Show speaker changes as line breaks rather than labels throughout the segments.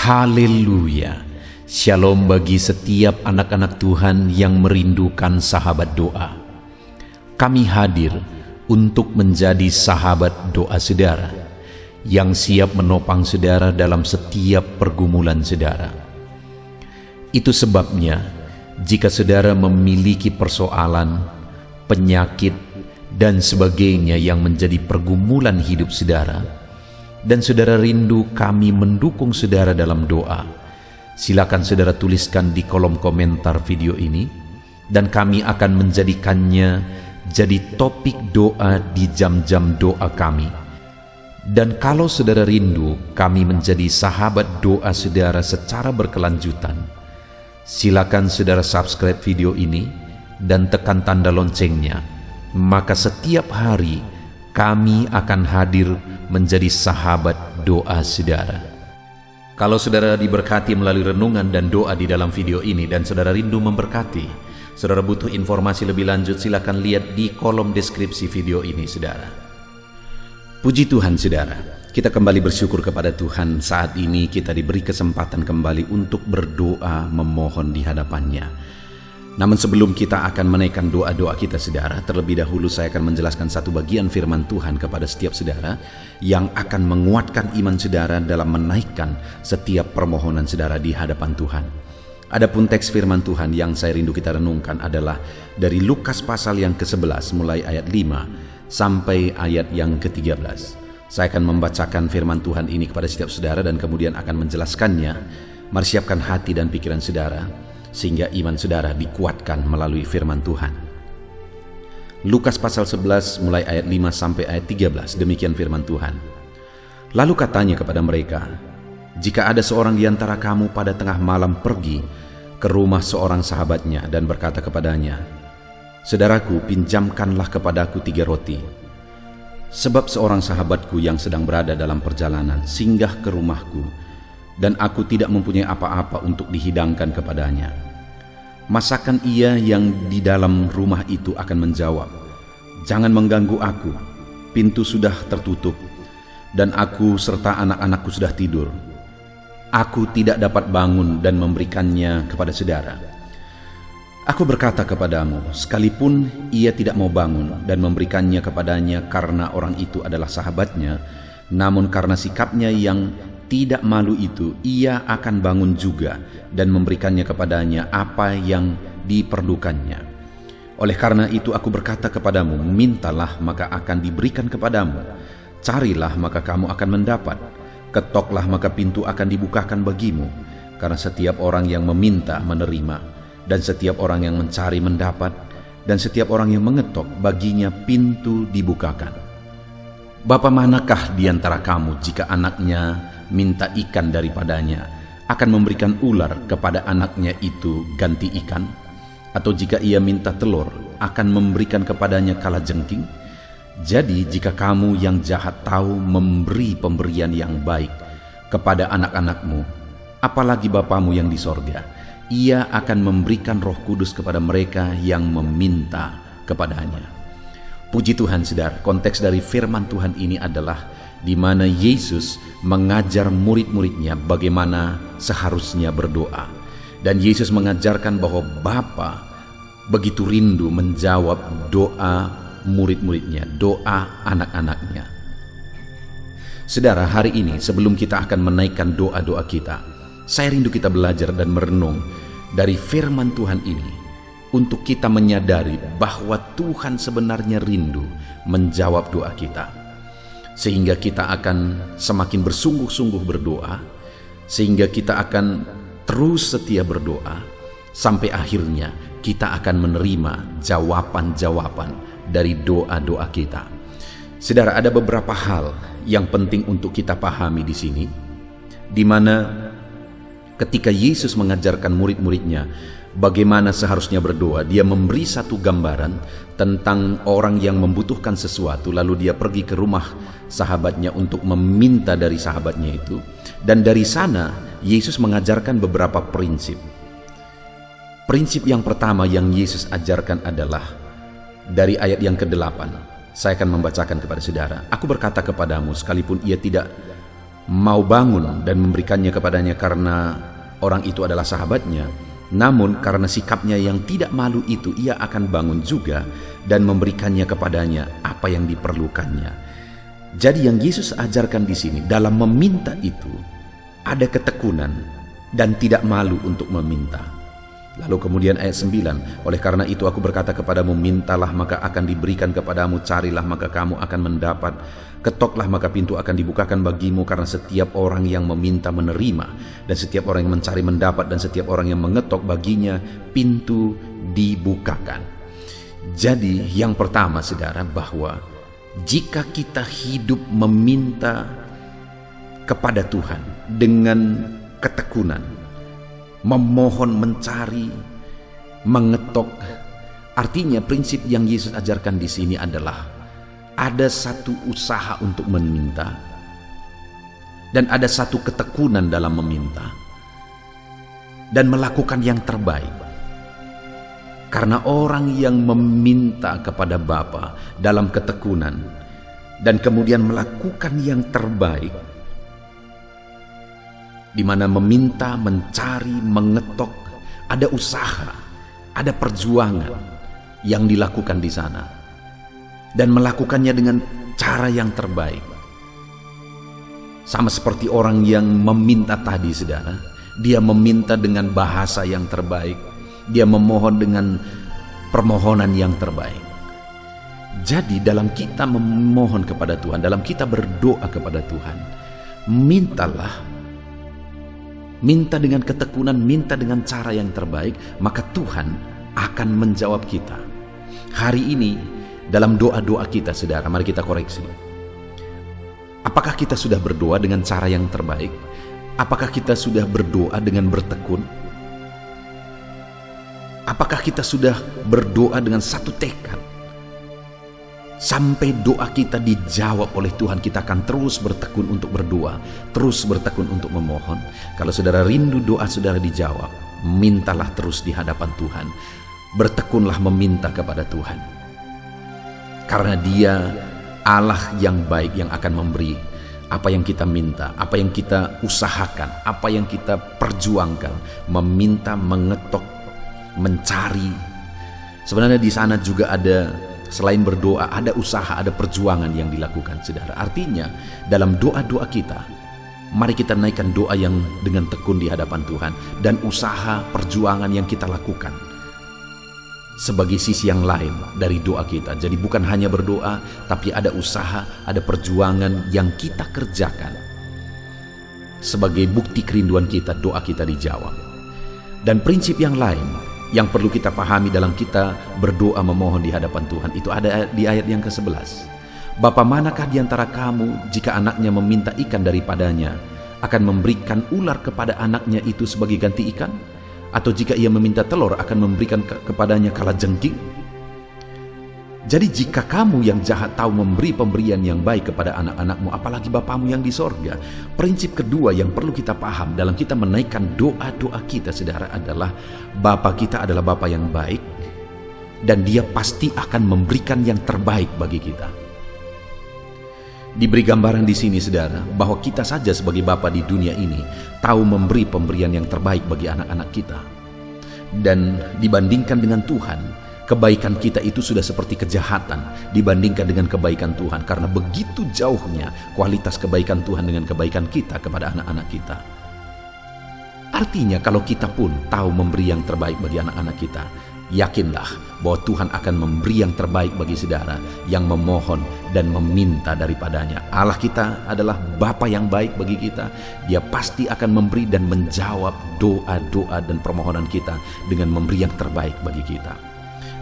Haleluya. Shalom bagi setiap anak-anak Tuhan yang merindukan sahabat doa. Kami hadir untuk menjadi sahabat doa saudara, yang siap menopang saudara dalam setiap pergumulan saudara. Itu sebabnya, jika saudara memiliki persoalan, penyakit, dan sebagainya yang menjadi pergumulan hidup saudara, dan saudara rindu kami mendukung saudara dalam doa, silakan saudara tuliskan di kolom komentar video ini, dan kami akan menjadikannya jadi topik doa di jam-jam doa kami. Dan kalau saudara rindu kami menjadi sahabat doa saudara secara berkelanjutan, silakan saudara subscribe video ini dan tekan tanda loncengnya, maka setiap hari kami akan hadir menjadi sahabat doa saudara. Kalau saudara diberkati melalui renungan dan doa di dalam video ini dan saudara rindu memberkati, saudara butuh informasi lebih lanjut, silakan lihat di kolom deskripsi video ini saudara. Puji Tuhan saudara, kita kembali bersyukur kepada Tuhan saat ini kita diberi kesempatan kembali untuk berdoa memohon di hadapannya. Namun sebelum kita akan menaikkan doa-doa kita saudara, terlebih dahulu saya akan menjelaskan satu bagian firman Tuhan kepada setiap saudara yang akan menguatkan iman saudara dalam menaikkan setiap permohonan saudara di hadapan Tuhan. Adapun teks firman Tuhan yang saya rindu kita renungkan adalah dari Lukas pasal yang ke-11 mulai ayat 5 sampai ayat yang ke-13. Saya akan membacakan firman Tuhan ini kepada setiap saudara dan kemudian akan menjelaskannya. Mari siapkan hati dan pikiran saudara sehingga iman saudara dikuatkan melalui firman Tuhan. Lukas pasal 11 mulai ayat 5 sampai ayat 13, demikian firman Tuhan. Lalu katanya kepada mereka, "Jika ada seorang di antara kamu pada tengah malam pergi ke rumah seorang sahabatnya dan berkata kepadanya, 'Saudaraku, pinjamkanlah kepadaku 3 roti. Sebab seorang sahabatku yang sedang berada dalam perjalanan singgah ke rumahku, dan aku tidak mempunyai apa-apa untuk dihidangkan kepadanya.' Masakan ia yang di dalam rumah itu akan menjawab, 'Jangan mengganggu aku, pintu sudah tertutup, dan aku serta anak-anakku sudah tidur. Aku tidak dapat bangun dan memberikannya kepada saudara.' Aku berkata kepadamu, sekalipun ia tidak mau bangun dan memberikannya kepadanya karena orang itu adalah sahabatnya, namun karena sikapnya yang tidak malu itu, ia akan bangun juga dan memberikannya kepadanya apa yang diperlukannya. Oleh karena itu aku berkata kepadamu, mintalah maka akan diberikan kepadamu, carilah maka kamu akan mendapat, ketoklah maka pintu akan dibukakan bagimu. Karena setiap orang yang meminta menerima, dan setiap orang yang mencari mendapat, dan setiap orang yang mengetok baginya pintu dibukakan. Bapa manakah di antara kamu jika anaknya minta ikan daripadanya, akan memberikan ular kepada anaknya itu ganti ikan? Atau jika ia minta telur, akan memberikan kepadanya kalajengking? Jadi jika kamu yang jahat tahu memberi pemberian yang baik kepada anak-anakmu, apalagi Bapamu yang di sorga, ia akan memberikan Roh Kudus kepada mereka yang meminta kepadanya." Puji Tuhan saudara, konteks dari firman Tuhan ini adalah di mana Yesus mengajar murid-muridnya bagaimana seharusnya berdoa. Dan Yesus mengajarkan bahwa Bapa begitu rindu menjawab doa murid-muridnya, doa anak-anaknya. Saudara, hari ini sebelum kita akan menaikkan doa-doa kita, saya rindu kita belajar dan merenung dari firman Tuhan ini untuk kita menyadari bahwa Tuhan sebenarnya rindu menjawab doa kita. Sehingga kita akan semakin bersungguh-sungguh berdoa, sehingga kita akan terus setia berdoa, sampai akhirnya kita akan menerima jawaban-jawaban dari doa-doa kita. Saudara, ada beberapa hal yang penting untuk kita pahami di sini, di mana ketika Yesus mengajarkan murid-muridnya bagaimana seharusnya berdoa, dia memberi satu gambaran tentang orang yang membutuhkan sesuatu, lalu dia pergi ke rumah sahabatnya untuk meminta dari sahabatnya itu. Dan dari sana Yesus mengajarkan beberapa prinsip. Prinsip yang pertama yang Yesus ajarkan adalah dari ayat yang ke-8. Saya akan membacakan kepada saudara. "Aku berkata kepadamu, sekalipun ia tidak mau bangun dan memberikannya kepadanya karena orang itu adalah sahabatnya, namun karena sikapnya yang tidak malu itu, ia akan bangun juga dan memberikannya kepadanya apa yang diperlukannya. Jadi yang Yesus ajarkan di sini, dalam meminta itu ada ketekunan dan tidak malu untuk meminta. Lalu kemudian ayat 9, oleh karena itu aku berkata kepadamu, mintalah maka akan diberikan kepadamu, carilah maka kamu akan mendapat, ketoklah maka pintu akan dibukakan bagimu, karena setiap orang yang meminta menerima, dan setiap orang yang mencari mendapat, dan setiap orang yang mengetok baginya pintu dibukakan. Jadi yang pertama saudara, bahwa jika kita hidup meminta kepada Tuhan dengan ketekunan, memohon, mencari, mengetok, artinya prinsip yang Yesus ajarkan di sini adalah ada satu usaha untuk meminta dan ada satu ketekunan dalam meminta dan melakukan yang terbaik. Karena orang yang meminta kepada Bapa dalam ketekunan dan kemudian melakukan yang terbaik, di mana meminta, mencari, mengetok, ada usaha, ada perjuangan yang dilakukan di sana, dan melakukannya dengan cara yang terbaik. Sama seperti orang yang meminta tadi saudara, dia meminta dengan bahasa yang terbaik, dia memohon dengan permohonan yang terbaik. Jadi dalam kita memohon kepada Tuhan, dalam kita berdoa kepada Tuhan, minta dengan ketekunan, minta dengan cara yang terbaik, maka Tuhan akan menjawab kita. Hari ini dalam doa-doa kita saudara, mari kita koreksi. Apakah kita sudah berdoa dengan cara yang terbaik? Apakah kita sudah berdoa dengan bertekun? Apakah kita sudah berdoa dengan satu tekad? Sampai doa kita dijawab oleh Tuhan, kita akan terus bertekun untuk berdoa, terus bertekun untuk memohon. Kalau saudara rindu doa saudara dijawab, mintalah terus di hadapan Tuhan. Bertekunlah meminta kepada Tuhan. Karena Dia Allah yang baik yang akan memberi apa yang kita minta, apa yang kita usahakan, apa yang kita perjuangkan, meminta, mengetok, mencari. Sebenarnya di sana juga ada, selain berdoa, ada usaha, ada perjuangan yang dilakukan saudara. Artinya dalam doa-doa kita, mari kita naikkan doa yang dengan tekun di hadapan Tuhan, dan usaha perjuangan yang kita lakukan sebagai sisi yang lain dari doa kita. Jadi bukan hanya berdoa, tapi ada usaha, ada perjuangan yang kita kerjakan sebagai bukti kerinduan kita, doa kita dijawab. Dan prinsip yang lain yang perlu kita pahami dalam kita berdoa memohon di hadapan Tuhan, itu ada di ayat yang ke-11. Bapa manakah di antara kamu jika anaknya meminta ikan daripadanya, akan memberikan ular kepada anaknya itu sebagai ganti ikan? Atau jika ia meminta telur, akan memberikan kepadanya kalajengking? Jadi jika kamu yang jahat tahu memberi pemberian yang baik kepada anak-anakmu, apalagi Bapamu yang di sorga. Prinsip kedua yang perlu kita paham dalam kita menaikkan doa-doa kita saudara adalah, Bapa kita adalah Bapa yang baik, dan Dia pasti akan memberikan yang terbaik bagi kita. Diberi gambaran di sini saudara, bahwa kita saja sebagai Bapa di dunia ini tahu memberi pemberian yang terbaik bagi anak-anak kita. Dan dibandingkan dengan Tuhan, kebaikan kita itu sudah seperti kejahatan dibandingkan dengan kebaikan Tuhan, karena begitu jauhnya kualitas kebaikan Tuhan dengan kebaikan kita kepada anak-anak kita. Artinya kalau kita pun tahu memberi yang terbaik bagi anak-anak kita, yakinlah bahwa Tuhan akan memberi yang terbaik bagi saudara yang memohon dan meminta daripadanya. Allah kita adalah Bapa yang baik bagi kita. Dia pasti akan memberi dan menjawab doa-doa dan permohonan kita dengan memberi yang terbaik bagi kita.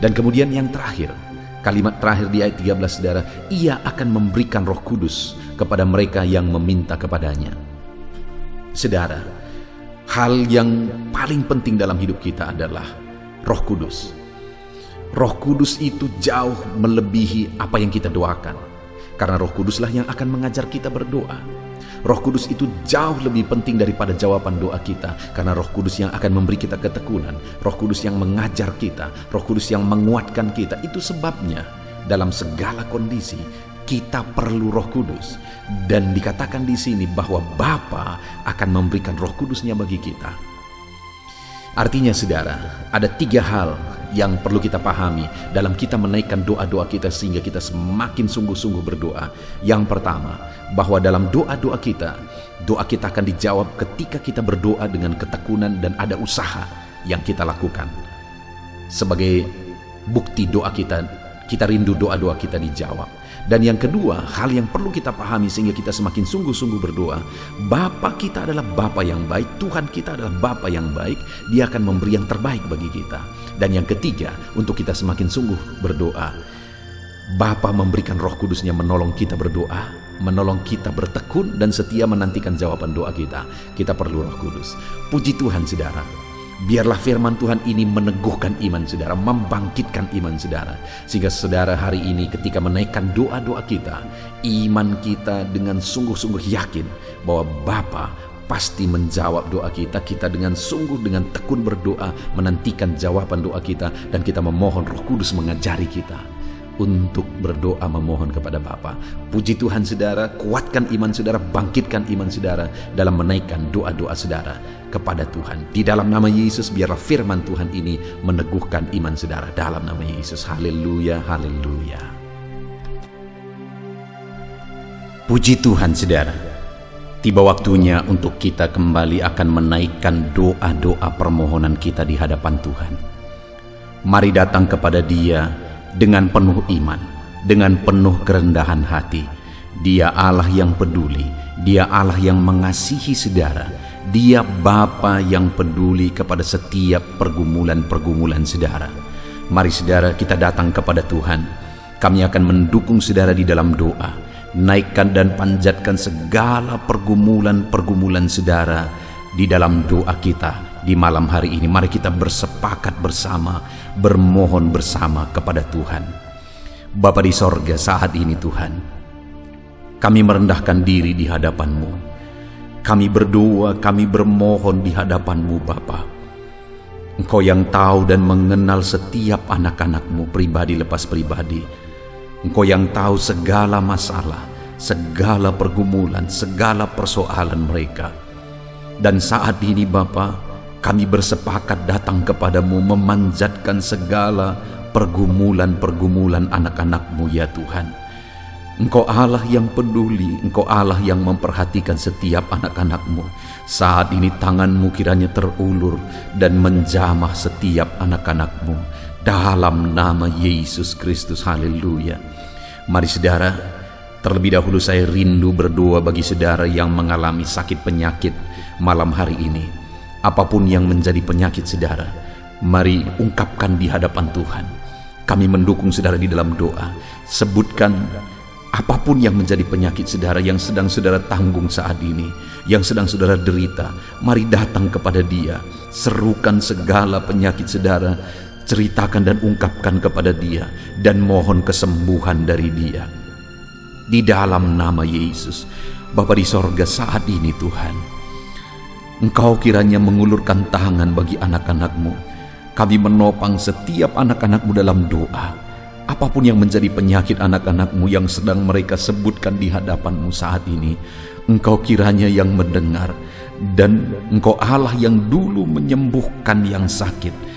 Dan kemudian yang terakhir, kalimat terakhir di ayat 13 saudara, Ia akan memberikan Roh Kudus kepada mereka yang meminta kepadanya. Saudara, hal yang paling penting dalam hidup kita adalah Roh Kudus. Roh Kudus itu jauh melebihi apa yang kita doakan, karena Roh Kuduslah yang akan mengajar kita berdoa. Roh Kudus itu jauh lebih penting daripada jawaban doa kita, karena Roh Kudus yang akan memberi kita ketekunan, Roh Kudus yang mengajar kita, Roh Kudus yang menguatkan kita. Itu sebabnya dalam segala kondisi kita perlu Roh Kudus. Dan dikatakan di sini bahwa Bapa akan memberikan Roh Kudusnya bagi kita. Artinya saudara, ada 3 hal yang perlu kita pahami dalam kita menaikkan doa-doa kita sehingga kita semakin sungguh-sungguh berdoa. Yang pertama, bahwa dalam doa-doa kita akan dijawab ketika kita berdoa dengan ketekunan dan ada usaha yang kita lakukan. Sebagai bukti doa kita rindu doa-doa kita dijawab. Dan yang kedua, hal yang perlu kita pahami sehingga kita semakin sungguh-sungguh berdoa, Bapa kita adalah Bapa yang baik, Tuhan kita adalah Bapa yang baik, Dia akan memberi yang terbaik bagi kita. Dan yang ketiga, untuk kita semakin sungguh berdoa, Bapa memberikan Roh Kudusnya menolong kita berdoa, menolong kita bertekun dan setia menantikan jawaban doa kita. Kita perlu Roh Kudus. Puji Tuhan saudara. Biarlah firman Tuhan ini meneguhkan iman saudara, membangkitkan iman saudara. Sehingga saudara hari ini ketika menaikkan doa-doa kita, iman kita dengan sungguh-sungguh yakin bahwa Bapa pasti menjawab doa kita. Kita dengan sungguh, dengan tekun berdoa, menantikan jawaban doa kita. Dan kita memohon Roh Kudus mengajari kita untuk berdoa memohon kepada Bapa. Puji Tuhan saudara, kuatkan iman saudara, bangkitkan iman saudara dalam menaikkan doa-doa saudara kepada Tuhan. Di dalam nama Yesus, biarlah firman Tuhan ini meneguhkan iman saudara dalam nama Yesus. Haleluya, haleluya. Puji Tuhan saudara, tiba waktunya untuk kita kembali akan menaikkan doa-doa permohonan kita di hadapan Tuhan. Mari datang kepada Dia dengan penuh iman, dengan penuh kerendahan hati. Dia Allah yang peduli, Dia Allah yang mengasihi saudara, Dia Bapa yang peduli kepada setiap pergumulan-pergumulan saudara. Mari saudara kita datang kepada Tuhan. Kami akan mendukung saudara di dalam doa. Naikkan dan panjatkan segala pergumulan-pergumulan saudara di dalam doa kita di malam hari ini. Mari kita bersepakat bersama, bermohon bersama kepada Tuhan. Bapa di sorga, saat ini Tuhan, kami merendahkan diri di hadapan-Mu. Kami berdoa, kami bermohon di hadapan-Mu Bapa. Engkau yang tahu dan mengenal setiap anak-anak-Mu pribadi lepas pribadi. Engkau yang tahu segala masalah, segala pergumulan, segala persoalan mereka. Dan saat ini Bapa, kami bersepakat datang kepadamu memanjatkan segala pergumulan-pergumulan anak-anak-Mu ya Tuhan. Engkau Allah yang peduli, Engkau Allah yang memperhatikan setiap anak-anak-Mu. Saat ini tangan-Mu kiranya terulur dan menjamah setiap anak-anak-Mu dalam nama Yesus Kristus. Haleluya. Mari saudara, terlebih dahulu saya rindu berdoa bagi saudara yang mengalami sakit penyakit malam hari ini. Apapun yang menjadi penyakit saudara, mari ungkapkan di hadapan Tuhan. Kami mendukung saudara di dalam doa. Sebutkan apapun yang menjadi penyakit saudara yang sedang saudara tanggung saat ini, yang sedang saudara derita. Mari datang kepada Dia. Serukan segala penyakit saudara, ceritakan dan ungkapkan kepada Dia, dan mohon kesembuhan dari Dia. Di dalam nama Yesus. Bapa di sorga, saat ini Tuhan, Engkau kiranya mengulurkan tangan bagi anak-anak-Mu. Kami menopang setiap anak-anak-Mu dalam doa. Apapun yang menjadi penyakit anak-anak-Mu yang sedang mereka sebutkan di hadapan-Mu saat ini, Engkau kiranya yang mendengar. Dan Engkau Allah yang dulu menyembuhkan yang sakit.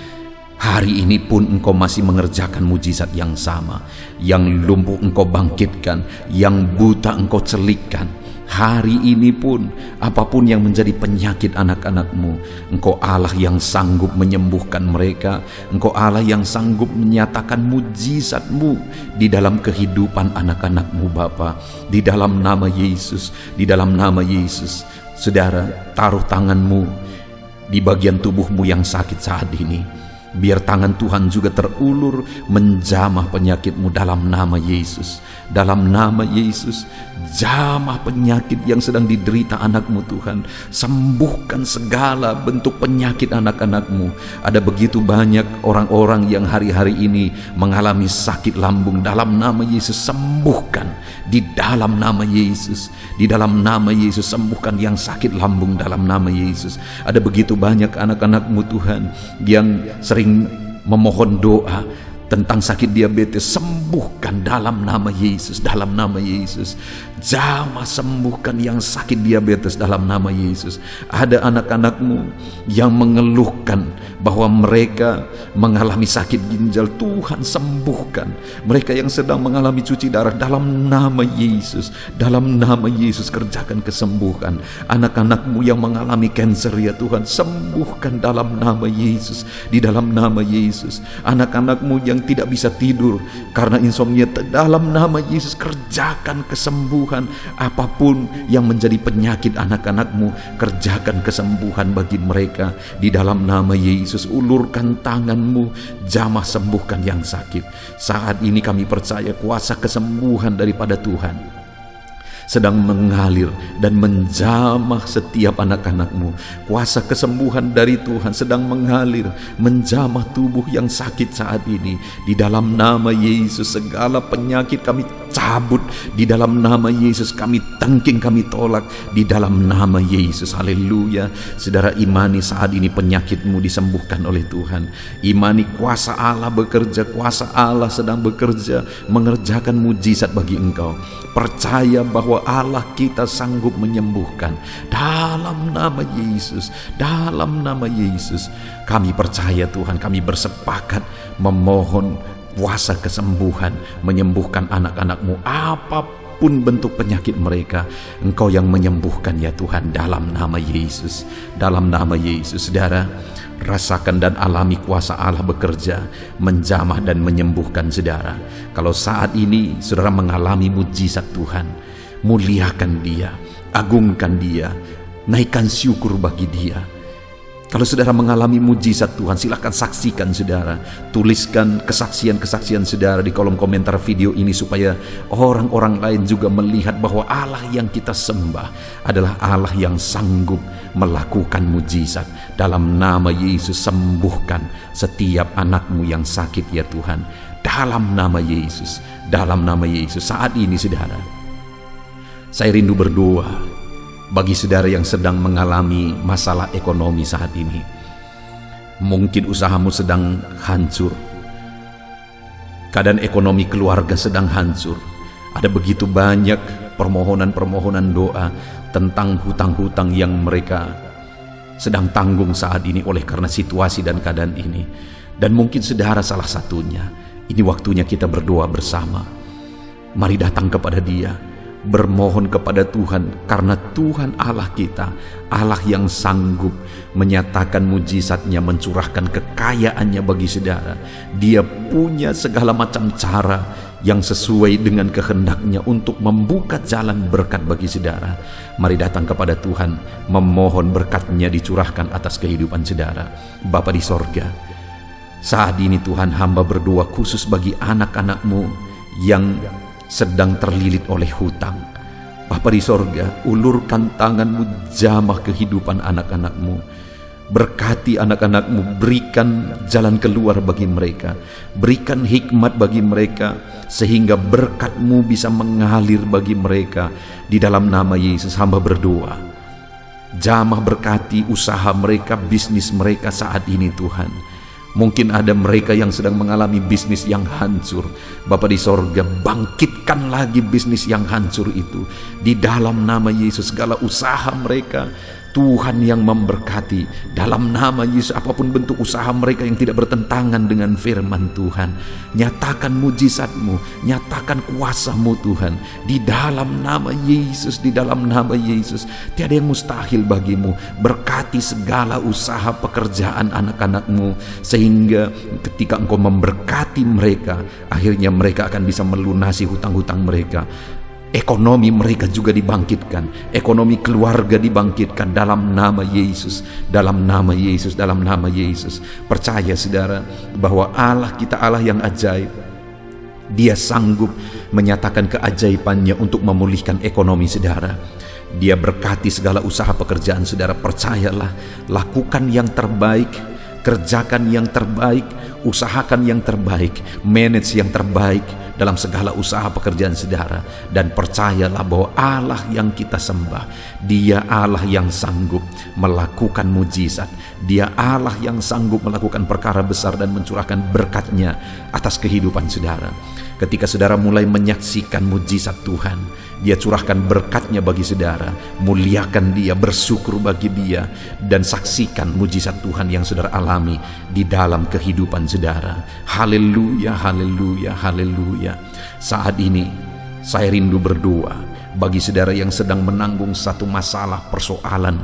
Hari ini pun Engkau masih mengerjakan mujizat yang sama. Yang lumpuh Engkau bangkitkan, yang buta Engkau celikkan. Hari ini pun apapun yang menjadi penyakit anak-anak-Mu, Engkau Allah yang sanggup menyembuhkan mereka. Engkau Allah yang sanggup menyatakan mujizat-Mu di dalam kehidupan anak-anak-Mu Bapa. Di dalam nama Yesus, di dalam nama Yesus. Saudara, taruh tangan-Mu di bagian tubuh-Mu yang sakit saat ini. Biar tangan Tuhan juga terulur menjamah penyakit-Mu dalam nama Yesus. Dalam nama Yesus, jamah penyakit yang sedang diderita anak-Mu Tuhan. Sembuhkan segala bentuk penyakit anak-anak-Mu. Ada begitu banyak orang-orang yang hari-hari ini mengalami sakit lambung. Dalam nama Yesus, sembuhkan. Di dalam nama Yesus, di dalam nama Yesus, sembuhkan yang sakit lambung dalam nama Yesus. Ada begitu banyak anak-anak-Mu Tuhan yang sering memohon doa, tentang sakit diabetes, sembuhkan dalam nama Yesus, dalam nama Yesus. Jamah sembuhkan yang sakit diabetes dalam nama Yesus. Ada anak-anakmu yang mengeluhkan bahwa mereka mengalami sakit ginjal, Tuhan sembuhkan. Mereka yang sedang mengalami cuci darah, dalam nama Yesus, dalam nama Yesus kerjakan kesembuhan. Anak-anakmu yang mengalami kanker, ya Tuhan, sembuhkan dalam nama Yesus, di dalam nama Yesus. Anak-anakmu yang tidak bisa tidur karena insomnia, dalam nama Yesus kerjakan kesembuhan. Apapun yang menjadi penyakit anak-anakmu, kerjakan kesembuhan bagi mereka di dalam nama Yesus. Ulurkan tanganmu, jamah sembuhkan yang sakit. Saat ini kami percaya kuasa kesembuhan daripada Tuhan sedang mengalir dan menjamah setiap anak-anakmu. Kuasa kesembuhan dari Tuhan sedang mengalir, menjamah tubuh yang sakit saat ini. Di dalam nama Yesus, segala penyakit kami cabut. Di dalam nama Yesus kami tangking, kami tolak. Di dalam nama Yesus, haleluya. Saudara, imani saat ini penyakitmu disembuhkan oleh Tuhan. Imani kuasa Allah bekerja, kuasa Allah sedang bekerja, mengerjakan mujizat bagi engkau. Percaya bahwa Allah kita sanggup menyembuhkan dalam nama Yesus, dalam nama Yesus. Kami percaya Tuhan, kami bersepakat memohon kuasa kesembuhan, menyembuhkan anak-anakmu apapun bentuk penyakit mereka. Engkau yang menyembuhkan ya Tuhan, dalam nama Yesus, dalam nama Yesus. Saudara, rasakan dan alami kuasa Allah bekerja, menjamah dan menyembuhkan saudara. Kalau saat ini saudara mengalami mujizat Tuhan, muliakan Dia, agungkan Dia, naikkan syukur bagi Dia. Kalau saudara mengalami mujizat Tuhan, silakan saksikan saudara. Tuliskan kesaksian-kesaksian saudara di kolom komentar video ini supaya orang-orang lain juga melihat bahwa Allah yang kita sembah adalah Allah yang sanggup melakukan mujizat. Dalam nama Yesus, sembuhkan setiap anakmu yang sakit ya Tuhan. Dalam nama Yesus, dalam nama Yesus. Saat ini saudara, saya rindu berdoa bagi saudara yang sedang mengalami masalah ekonomi saat ini. Mungkin usahamu sedang hancur, keadaan ekonomi keluarga sedang hancur. Ada begitu banyak permohonan-permohonan doa tentang hutang-hutang yang mereka sedang tanggung saat ini oleh karena situasi dan keadaan ini. Dan mungkin saudara salah satunya. Ini waktunya kita berdoa bersama. Mari datang kepada Dia, bermohon kepada Tuhan, karena Tuhan Allah kita, Allah yang sanggup menyatakan mujizatnya, mencurahkan kekayaannya bagi saudara. Dia punya segala macam cara yang sesuai dengan kehendaknya untuk membuka jalan berkat bagi saudara. Mari datang kepada Tuhan, memohon berkat-Nya dicurahkan atas kehidupan saudara. Bapa di sorga, saat ini Tuhan, hamba berdoa khusus bagi anak-anak-Mu yang sedang terlilit oleh hutang. Bapa di sorga, ulurkan tangan-Mu, jamah kehidupan anak-anak-Mu. Berkati anak-anak-Mu, berikan jalan keluar bagi mereka, berikan hikmat bagi mereka, sehingga berkat-Mu bisa mengalir bagi mereka. Di dalam nama Yesus hamba berdoa, jamah berkati usaha mereka, bisnis mereka saat ini Tuhan. Mungkin ada mereka yang sedang mengalami bisnis yang hancur. Bapa di sorga, bangkitkan lagi bisnis yang hancur itu. Di dalam nama Yesus, segala usaha mereka, Tuhan yang memberkati. Dalam nama Yesus, apapun bentuk usaha mereka yang tidak bertentangan dengan firman Tuhan, nyatakan mujizat-Mu, nyatakan kuasa-Mu Tuhan. Di dalam nama Yesus, di dalam nama Yesus, tiada yang mustahil bagi-Mu. Berkati segala usaha pekerjaan anak-anak-Mu, sehingga ketika Engkau memberkati mereka, akhirnya mereka akan bisa melunasi hutang-hutang mereka. Ekonomi mereka juga dibangkitkan, ekonomi keluarga dibangkitkan dalam nama Yesus, dalam nama Yesus, dalam nama Yesus. Percaya saudara bahwa Allah kita Allah yang ajaib. Dia sanggup menyatakan keajaibannya untuk memulihkan ekonomi saudara. Dia berkati segala usaha pekerjaan saudara. Percayalah, lakukan yang terbaik, kerjakan yang terbaik, usahakan yang terbaik, manage yang terbaik dalam segala usaha pekerjaan saudara. Dan percayalah bahwa Allah yang kita sembah, Dia Allah yang sanggup melakukan mujizat. Dia Allah yang sanggup melakukan perkara besar dan mencurahkan berkat-Nya atas kehidupan saudara. Ketika saudara mulai menyaksikan mujizat Tuhan, Dia curahkan berkat-Nya bagi saudara. Muliakan Dia, bersyukur bagi Dia, dan saksikan mujizat Tuhan yang saudara alami di dalam kehidupan saudara. Haleluya, haleluya, haleluya. Saat ini saya rindu berdoa bagi saudara yang sedang menanggung satu masalah, persoalan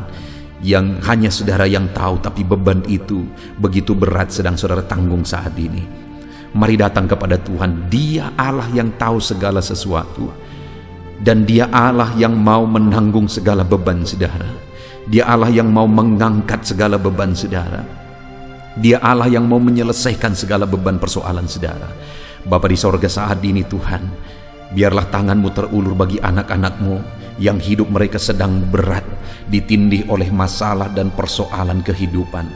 yang hanya saudara yang tahu, tapi beban itu begitu berat sedang saudara tanggung saat ini. Mari datang kepada Tuhan. Dia Allah yang tahu segala sesuatu, dan Dia Allah yang mau menanggung segala beban saudara. Dia Allah yang mau mengangkat segala beban saudara. Dia Allah yang mau menyelesaikan segala beban persoalan saudara. Bapa di sorga, saat ini Tuhan, biarlah tangan-Mu terulur bagi anak-anak-Mu yang hidup mereka sedang berat, ditindih oleh masalah dan persoalan kehidupan.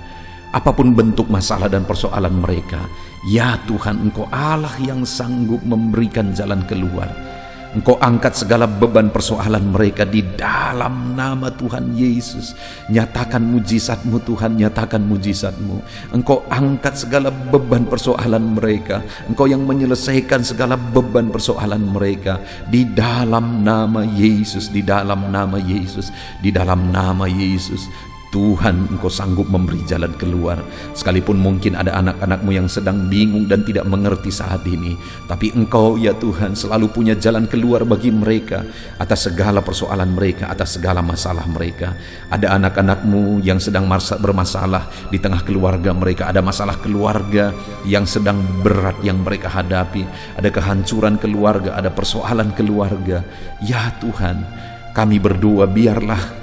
Apapun bentuk masalah dan persoalan mereka, ya Tuhan, Engkau Allah yang sanggup memberikan jalan keluar. Engkau angkat segala beban persoalan mereka di dalam nama Tuhan Yesus. Nyatakan mujizat-Mu Tuhan, nyatakan mujizat-Mu. Engkau angkat segala beban persoalan mereka. Engkau yang menyelesaikan segala beban persoalan mereka di dalam nama Yesus, di dalam nama Yesus, di dalam nama Yesus. Tuhan, Engkau sanggup memberi jalan keluar. Sekalipun mungkin ada anak-anak-Mu yang sedang bingung dan tidak mengerti saat ini, tapi Engkau ya Tuhan selalu punya jalan keluar bagi mereka atas segala persoalan mereka, atas segala masalah mereka. Ada anak-anak-Mu yang sedang bermasalah di tengah keluarga mereka. Ada masalah keluarga yang sedang berat yang mereka hadapi. Ada kehancuran keluarga, ada persoalan keluarga. Ya Tuhan, kami berdoa biarlah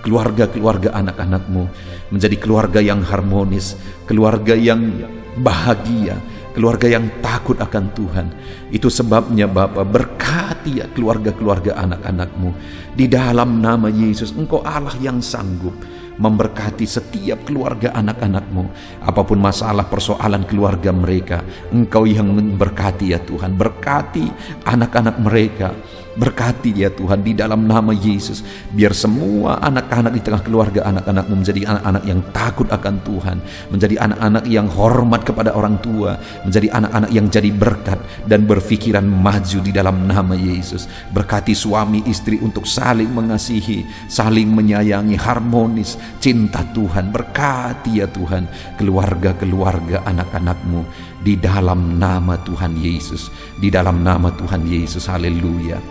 keluarga-keluarga anak-anak-Mu menjadi keluarga yang harmonis, keluarga yang bahagia, keluarga yang takut akan Tuhan. Itu sebabnya Bapa, berkati ya keluarga-keluarga anak-anak-Mu di dalam nama Yesus. Engkau Allah yang sanggup memberkati setiap keluarga anak-anak-Mu. Apapun masalah persoalan keluarga mereka, Engkau yang memberkati ya Tuhan. Berkati anak-anak mereka, berkati ya Tuhan di dalam nama Yesus. Biar semua anak-anak di tengah keluarga anak-anak-Mu menjadi anak-anak yang takut akan Tuhan, menjadi anak-anak yang hormat kepada orang tua, menjadi anak-anak yang jadi berkat dan berpikiran maju di dalam nama Yesus. Berkati suami istri untuk saling mengasihi, saling menyayangi, harmonis, cinta Tuhan. Berkati ya Tuhan keluarga-keluarga anak-anak-Mu di dalam nama Tuhan Yesus, di dalam nama Tuhan Yesus. Haleluya.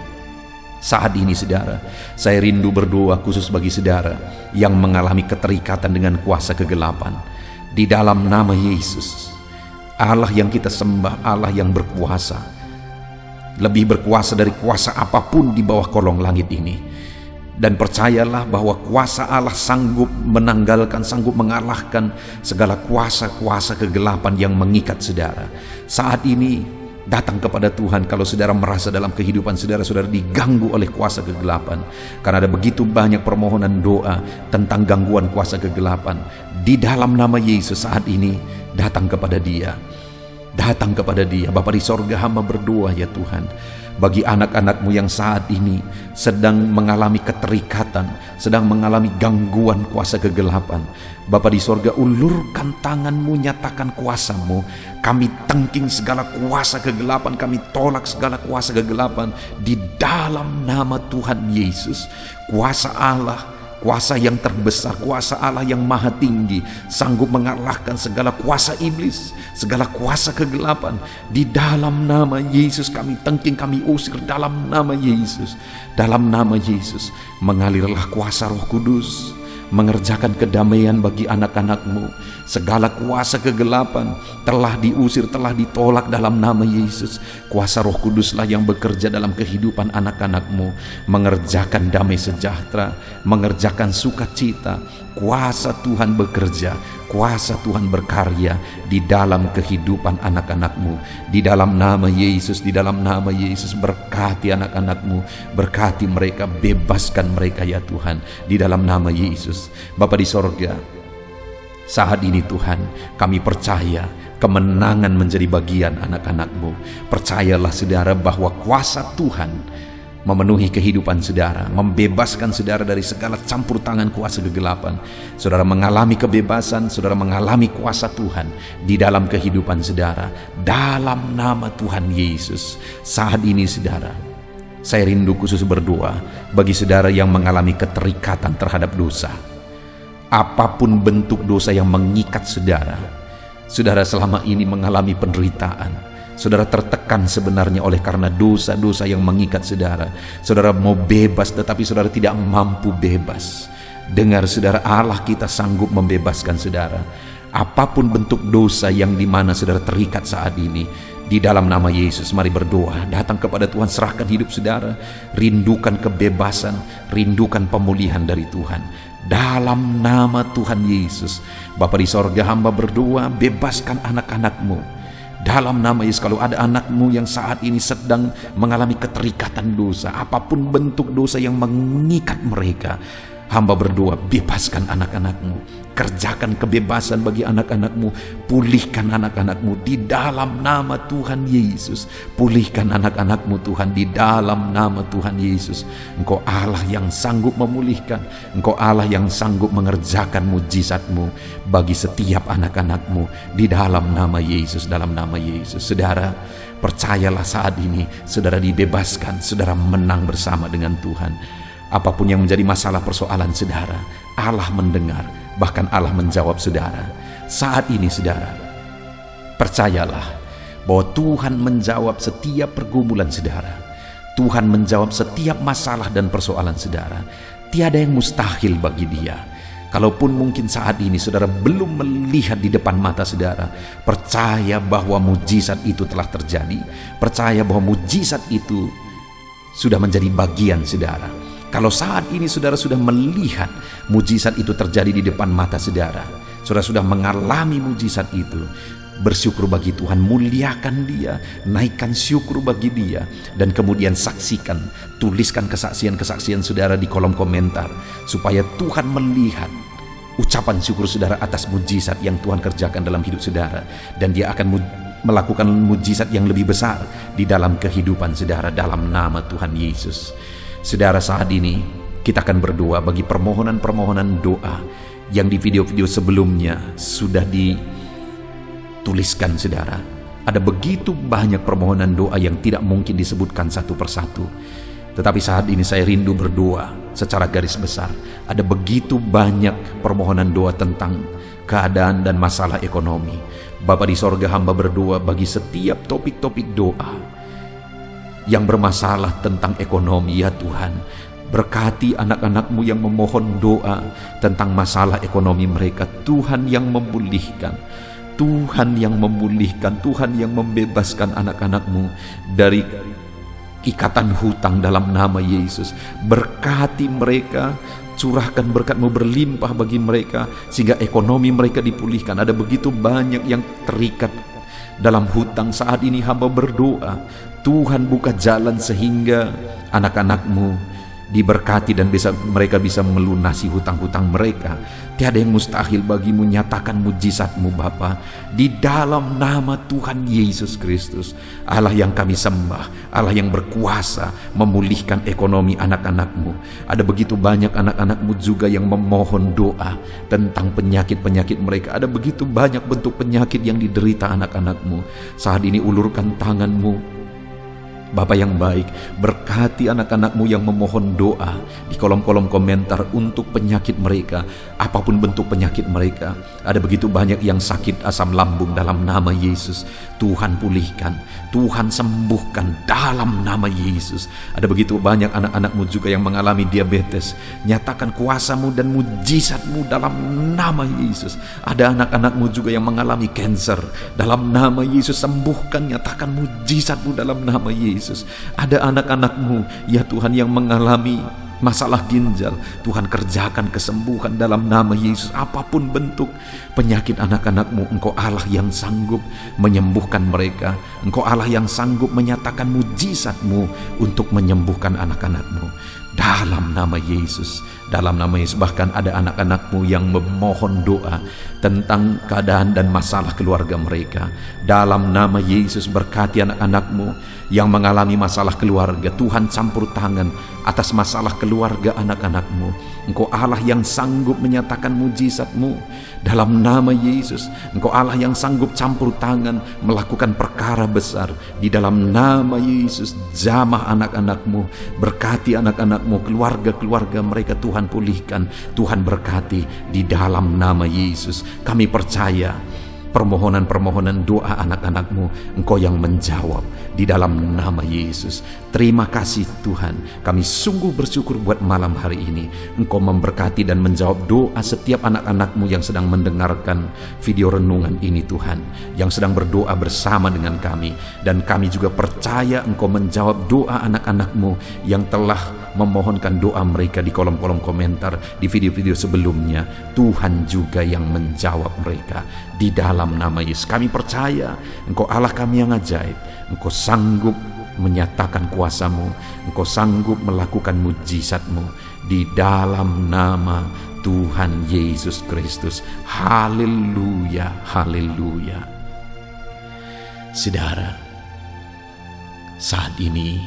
Saat ini saudara, saya rindu berdoa khusus bagi saudara yang mengalami keterikatan dengan kuasa kegelapan. Di dalam nama Yesus, Allah yang kita sembah, Allah yang berkuasa, lebih berkuasa dari kuasa apapun di bawah kolong langit ini. Dan percayalah bahwa kuasa Allah sanggup menanggalkan, sanggup mengalahkan segala kuasa-kuasa kegelapan yang mengikat saudara. Saat ini datang kepada Tuhan kalau saudara merasa dalam kehidupan saudara diganggu oleh kuasa kegelapan. Karena ada begitu banyak permohonan doa tentang gangguan kuasa kegelapan. Di dalam nama Yesus saat ini datang kepada Dia. Datang kepada Dia. Bapa di sorga, hamba berdoa ya Tuhan, bagi anak-anak-Mu yang saat ini sedang mengalami keterikatan, sedang mengalami gangguan kuasa kegelapan. Bapa di sorga, ulurkan tangan-Mu, nyatakan kuasa-Mu. Kami tengking segala kuasa kegelapan, kami tolak segala kuasa kegelapan di dalam nama Tuhan Yesus. Kuasa Allah, kuasa yang terbesar, kuasa Allah yang maha tinggi, sanggup mengalahkan segala kuasa iblis, segala kuasa kegelapan. Di dalam nama Yesus kami tengking, kami usir dalam nama Yesus. Dalam nama Yesus, mengalirlah kuasa Roh Kudus, mengerjakan kedamaian bagi anak-anak-Mu. Segala kuasa kegelapan telah diusir, telah ditolak dalam nama Yesus. Kuasa Roh Kuduslah yang bekerja dalam kehidupan anak-anak-Mu, mengerjakan damai sejahtera, mengerjakan sukacita. Kuasa Tuhan bekerja, kuasa Tuhan berkarya di dalam kehidupan anak-anak-Mu. Di dalam nama Yesus, di dalam nama Yesus, berkati anak-anak-Mu, berkati mereka, bebaskan mereka ya Tuhan, di dalam nama Yesus. Bapa di sorga, Saat ini Tuhan, kami percaya kemenangan menjadi bagian anak-anak-Mu. Percayalah saudara bahwa kuasa Tuhan memenuhi kehidupan saudara, membebaskan saudara dari segala campur tangan kuasa kegelapan. Saudara mengalami kebebasan, saudara mengalami kuasa Tuhan di dalam kehidupan saudara, dalam nama Tuhan Yesus. Saat ini saudara, saya rindu khusus berdoa bagi saudara yang mengalami keterikatan terhadap dosa. Apapun bentuk dosa yang mengikat saudara, saudara selama ini mengalami penderitaan, saudara tertekan sebenarnya oleh karena dosa-dosa yang mengikat saudara. Saudara mau bebas tetapi saudara tidak mampu bebas. Dengar saudara, Allah kita sanggup membebaskan saudara. Apapun bentuk dosa yang dimana saudara terikat saat ini, di dalam nama Yesus mari berdoa, datang kepada Tuhan, serahkan hidup saudara, rindukan kebebasan, rindukan pemulihan dari Tuhan. Dalam nama Tuhan Yesus, Bapa di sorga, hamba berdoa, bebaskan anak-anak-Mu. Dalam nama Yesus, kalau ada anak-Mu yang saat ini sedang mengalami keterikatan dosa, apapun bentuk dosa yang mengikat mereka, hamba berdoa, bebaskan anak-anak-Mu. Kerjakan kebebasan bagi anak-anak-Mu. Pulihkan anak-anak-Mu di dalam nama Tuhan Yesus. Pulihkan anak-anak-Mu Tuhan di dalam nama Tuhan Yesus. Engkau Allah yang sanggup memulihkan. Engkau Allah yang sanggup mengerjakan mujizat-Mu bagi setiap anak-anak-Mu di dalam nama Yesus. Dalam nama Yesus. Saudara, percayalah saat ini saudara dibebaskan, saudara menang bersama dengan Tuhan. Apapun yang menjadi masalah persoalan saudara, Allah mendengar, bahkan Allah menjawab saudara. Saat ini saudara, percayalah bahwa Tuhan menjawab setiap pergumulan saudara. Tuhan menjawab setiap masalah dan persoalan saudara. Tiada yang mustahil bagi Dia. Kalaupun mungkin saat ini saudara belum melihat di depan mata saudara, percaya bahwa mujizat itu telah terjadi. Percaya bahwa mujizat itu sudah menjadi bagian saudara. Kalau saat ini saudara sudah melihat mujizat itu terjadi di depan mata saudara, saudara sudah mengalami mujizat itu, bersyukur bagi Tuhan, muliakan Dia, naikkan syukur bagi Dia, dan kemudian saksikan, tuliskan kesaksian-kesaksian saudara di kolom komentar, supaya Tuhan melihat ucapan syukur saudara atas mujizat yang Tuhan kerjakan dalam hidup saudara, dan Dia akan melakukan mujizat yang lebih besar di dalam kehidupan saudara dalam nama Tuhan Yesus. Saudara, saat ini kita akan berdoa bagi permohonan-permohonan doa yang di video-video sebelumnya sudah dituliskan saudara. Ada begitu banyak permohonan doa yang tidak mungkin disebutkan satu persatu. Tetapi saat ini saya rindu berdoa secara garis besar. Ada begitu banyak permohonan doa tentang keadaan dan masalah ekonomi. Bapa di sorga, hamba berdoa bagi setiap topik-topik doa yang bermasalah tentang ekonomi. Ya Tuhan, berkati anak-anak-Mu yang memohon doa tentang masalah ekonomi mereka. Tuhan yang memulihkan, Tuhan yang memulihkan, Tuhan yang membebaskan anak-anak-Mu dari ikatan hutang dalam nama Yesus. Berkati mereka, curahkan berkat-Mu berlimpah bagi mereka sehingga ekonomi mereka dipulihkan. Ada begitu banyak yang terikat dalam hutang. Saat ini hamba berdoa, Tuhan buka jalan sehingga anak-anak-Mu diberkati dan mereka bisa melunasi hutang-hutang mereka. Tiada yang mustahil bagi-Mu. Nyatakan mujizat-Mu Bapa di dalam nama Tuhan Yesus Kristus. Allah yang kami sembah, Allah yang berkuasa memulihkan ekonomi anak-anak-Mu. Ada begitu banyak anak-anak-Mu juga yang memohon doa tentang penyakit-penyakit mereka. Ada begitu banyak bentuk penyakit yang diderita anak-anak-Mu. Saat ini ulurkan tangan-Mu Bapa yang baik, berkati anak-anak-Mu yang memohon doa di kolom-kolom komentar untuk penyakit mereka, apapun bentuk penyakit mereka. Ada begitu banyak yang sakit asam lambung dalam nama Yesus. Tuhan pulihkan, Tuhan sembuhkan dalam nama Yesus. Ada begitu banyak anak-anak-Mu juga yang mengalami diabetes. Nyatakan kuasa-Mu dan mujizat-Mu dalam nama Yesus. Ada anak-anak-Mu juga yang mengalami kanker. Dalam nama Yesus sembuhkan, nyatakan mujizat-Mu dalam nama Yesus. Ada anak-anak-Mu ya Tuhan yang mengalami masalah ginjal. Tuhan kerjakan kesembuhan dalam nama Yesus. Apapun bentuk penyakit anak-anak-Mu, Engkau Allah yang sanggup menyembuhkan mereka. Engkau Allah yang sanggup menyatakan mujizat-Mu untuk menyembuhkan anak-anak-Mu. Dalam nama Yesus, dalam nama Yesus. Bahkan ada anak-anak-Mu yang memohon doa tentang keadaan dan masalah keluarga mereka. Dalam nama Yesus, berkati anak-anak-Mu yang mengalami masalah keluarga. Tuhan campur tangan atas masalah keluarga anak-anak-Mu. Engkau Allah yang sanggup menyatakan mujizat-Mu. Dalam nama Yesus, Engkau Allah yang sanggup campur tangan melakukan perkara besar. Di dalam nama Yesus, jamah anak-anak-Mu, berkati anak-anak-Mu, keluarga-keluarga mereka Tuhan pulihkan, Tuhan berkati di dalam nama Yesus. Kami percaya permohonan-permohonan doa anak-anak-Mu Engkau yang menjawab di dalam nama Yesus. Terima kasih Tuhan, kami sungguh bersyukur buat malam hari ini. Engkau memberkati dan menjawab doa setiap anak-anak-Mu yang sedang mendengarkan video renungan ini Tuhan, yang sedang berdoa bersama dengan kami. Dan kami juga percaya Engkau menjawab doa anak-anak-Mu yang telah memohonkan doa mereka di kolom-kolom komentar di video-video sebelumnya. Tuhan juga yang menjawab mereka di dalam nama Yesus. Kami percaya Engkau Allah kami yang ajaib. Engkau sanggup menyatakan kuasa-Mu, Engkau sanggup melakukan mujizat-Mu di dalam nama Tuhan Yesus Kristus. Haleluya, haleluya. Saudara, saat ini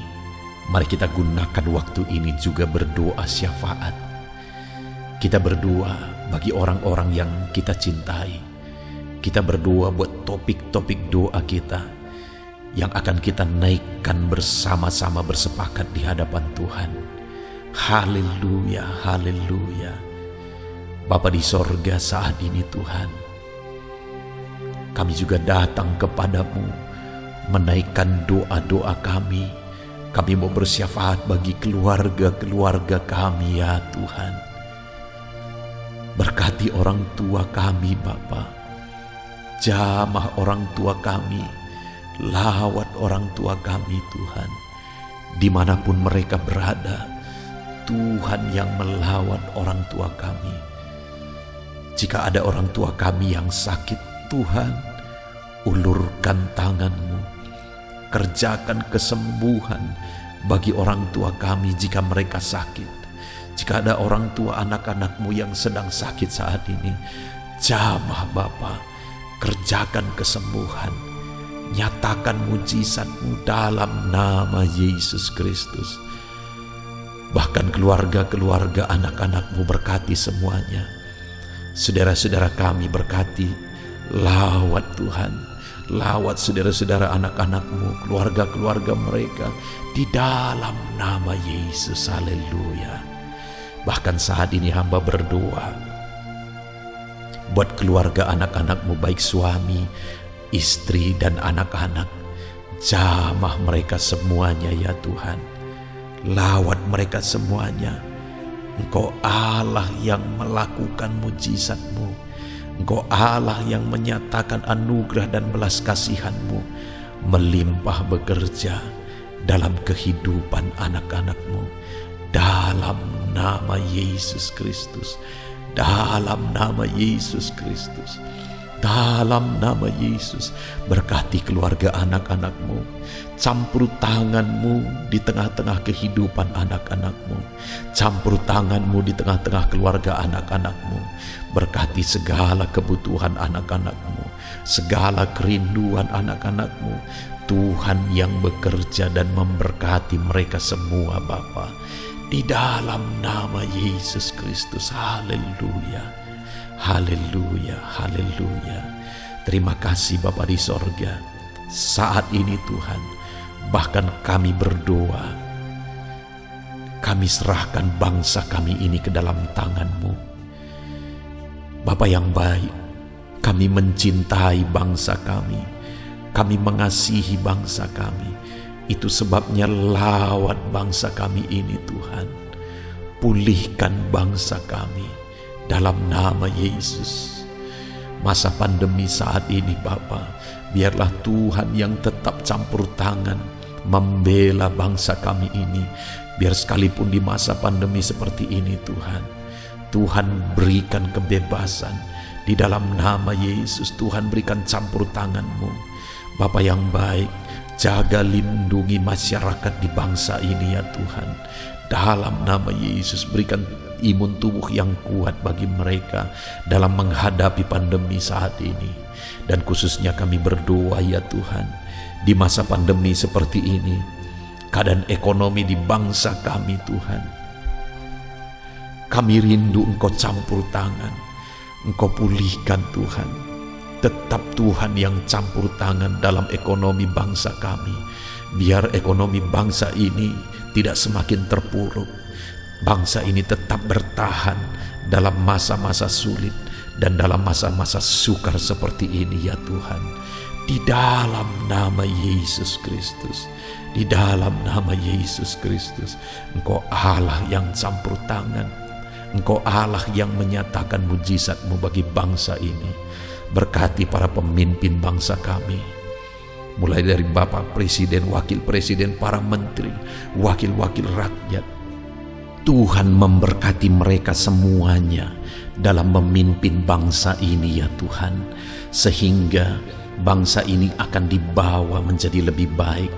mari kita gunakan waktu ini juga berdoa syafaat. Kita berdoa bagi orang-orang yang kita cintai. Kita berdoa buat topik-topik doa kita yang akan kita naikkan bersama-sama bersepakat di hadapan Tuhan. Haleluya, haleluya. Bapa di sorga, saat ini Tuhan, kami juga datang kepadamu menaikkan doa-doa kami. Kami mau bersyafaat bagi keluarga-keluarga kami ya Tuhan. Berkati orang tua kami Bapa. Jamah orang tua kami. Lawat orang tua kami Tuhan. Dimanapun mereka berada, Tuhan yang melawat orang tua kami. Jika ada orang tua kami yang sakit, Tuhan, ulurkan tangan-Mu. Kerjakan kesembuhan bagi orang tua kami jika mereka sakit. Jika ada orang tua anak-anak-Mu yang sedang sakit saat ini, jamah Bapa, kerjakan kesembuhan, nyatakan mujizat-Mu dalam nama Yesus Kristus. Bahkan keluarga-keluarga anak-anak-Mu berkati semuanya. Saudara-saudara kami berkati, lawat Tuhan, lawat saudara-saudara anak-anak-Mu, keluarga-keluarga mereka di dalam nama Yesus. Haleluya. Bahkan saat ini hamba berdoa buat keluarga anak-anak-Mu, baik suami, istri dan anak-anak. Jamah mereka semuanya ya Tuhan. Lawat mereka semuanya. Engkau Allah yang melakukan mujizat-Mu. Engkau Allah yang menyatakan anugerah dan belas kasihan-Mu melimpah bekerja dalam kehidupan anak-anak-Mu. Dalam nama Yesus Kristus. Dalam nama Yesus Kristus. Dalam nama Yesus, berkati keluarga anak-anak-Mu. Campur tangan-Mu di tengah-tengah kehidupan anak-anak-Mu. Campur tangan-Mu di tengah-tengah keluarga anak-anak-Mu. Berkati segala kebutuhan anak-anak-Mu, segala kerinduan anak-anak-Mu. Tuhan yang bekerja dan memberkati mereka semua Bapa. Di dalam nama Yesus Kristus. Haleluya. Haleluya, haleluya. Terima kasih Bapa di sorga. Saat ini Tuhan, bahkan kami berdoa, kami serahkan bangsa kami ini ke dalam tangan-Mu. Bapa yang baik, kami mencintai bangsa kami. Kami mengasihi bangsa kami. Itu sebabnya lawat bangsa kami ini Tuhan. Pulihkan bangsa kami dalam nama Yesus. Masa pandemi saat ini Bapa, biarlah Tuhan yang tetap campur tangan membela bangsa kami ini. Biar sekalipun di masa pandemi seperti ini Tuhan, Tuhan berikan kebebasan di dalam nama Yesus. Tuhan berikan campur tangan-Mu. Bapa yang baik, jaga lindungi masyarakat di bangsa ini ya Tuhan. Dalam nama Yesus berikan imun tubuh yang kuat bagi mereka dalam menghadapi pandemi saat ini. Dan khususnya kami berdoa ya Tuhan, di masa pandemi seperti ini, keadaan ekonomi di bangsa kami Tuhan, kami rindu Engkau campur tangan, Engkau pulihkan Tuhan. Tetap Tuhan yang campur tangan dalam ekonomi bangsa kami. Biar ekonomi bangsa ini tidak semakin terpuruk. Bangsa ini tetap bertahan dalam masa-masa sulit dan dalam masa-masa sukar seperti ini ya Tuhan. Di dalam nama Yesus Kristus, di dalam nama Yesus Kristus, Engkau Allah yang campur tangan, Engkau Allah yang menyatakan mujizat-Mu bagi bangsa ini. Berkati para pemimpin bangsa kami, mulai dari Bapak Presiden, Wakil Presiden, para menteri, wakil-wakil rakyat. Tuhan memberkati mereka semuanya dalam memimpin bangsa ini ya Tuhan, sehingga bangsa ini akan dibawa menjadi lebih baik.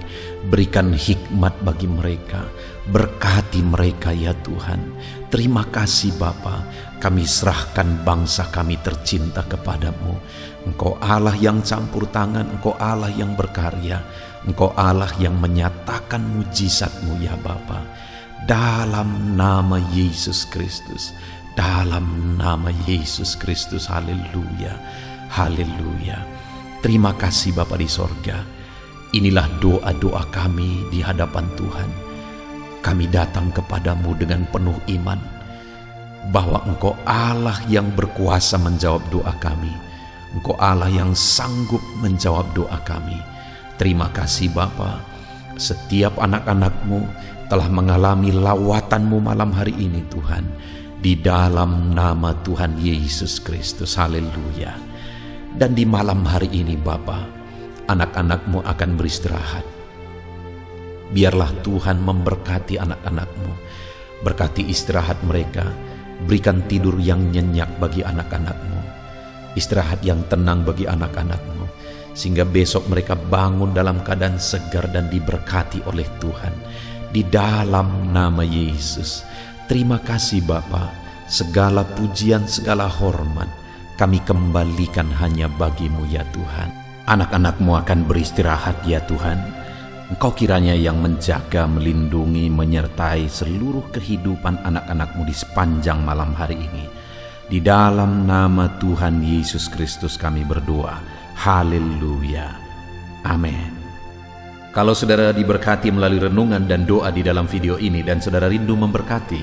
Berikan hikmat bagi mereka, berkati mereka ya Tuhan. Terima kasih Bapa, kami serahkan bangsa kami tercinta kepadamu. Engkau Allah yang campur tangan, Engkau Allah yang berkarya, Engkau Allah yang menyatakan mujizat-Mu ya Bapa. Dalam nama Yesus Kristus, dalam nama Yesus Kristus, haleluya, haleluya. Terima kasih Bapa di sorga. Inilah doa-doa kami di hadapan Tuhan. Kami datang kepadamu dengan penuh iman bahwa Engkau Allah yang berkuasa menjawab doa kami. Engkau Allah yang sanggup menjawab doa kami. Terima kasih Bapa. Setiap anak-anak-Mu telah mengalami lawatan-Mu malam hari ini Tuhan. Di dalam nama Tuhan Yesus Kristus, haleluya. Dan di malam hari ini Bapa, anak-anak-Mu akan beristirahat. Biarlah Tuhan memberkati anak-anak-Mu, berkati istirahat mereka, berikan tidur yang nyenyak bagi anak-anak-Mu, istirahat yang tenang bagi anak-anak-Mu, sehingga besok mereka bangun dalam keadaan segar dan diberkati oleh Tuhan. Di dalam nama Yesus, terima kasih Bapa, segala pujian, segala hormat kami kembalikan hanya bagi-Mu ya Tuhan. Anak-anak-Mu akan beristirahat ya Tuhan. Engkau kiranya yang menjaga, melindungi, menyertai seluruh kehidupan anak-anak-Mu di sepanjang malam hari ini. Di dalam nama Tuhan Yesus Kristus kami berdoa. Haleluya. Amin. Kalau saudara diberkati melalui renungan dan doa di dalam video ini dan saudara rindu memberkati,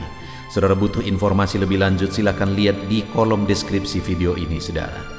saudara butuh informasi lebih lanjut, silakan lihat di kolom deskripsi video ini saudara.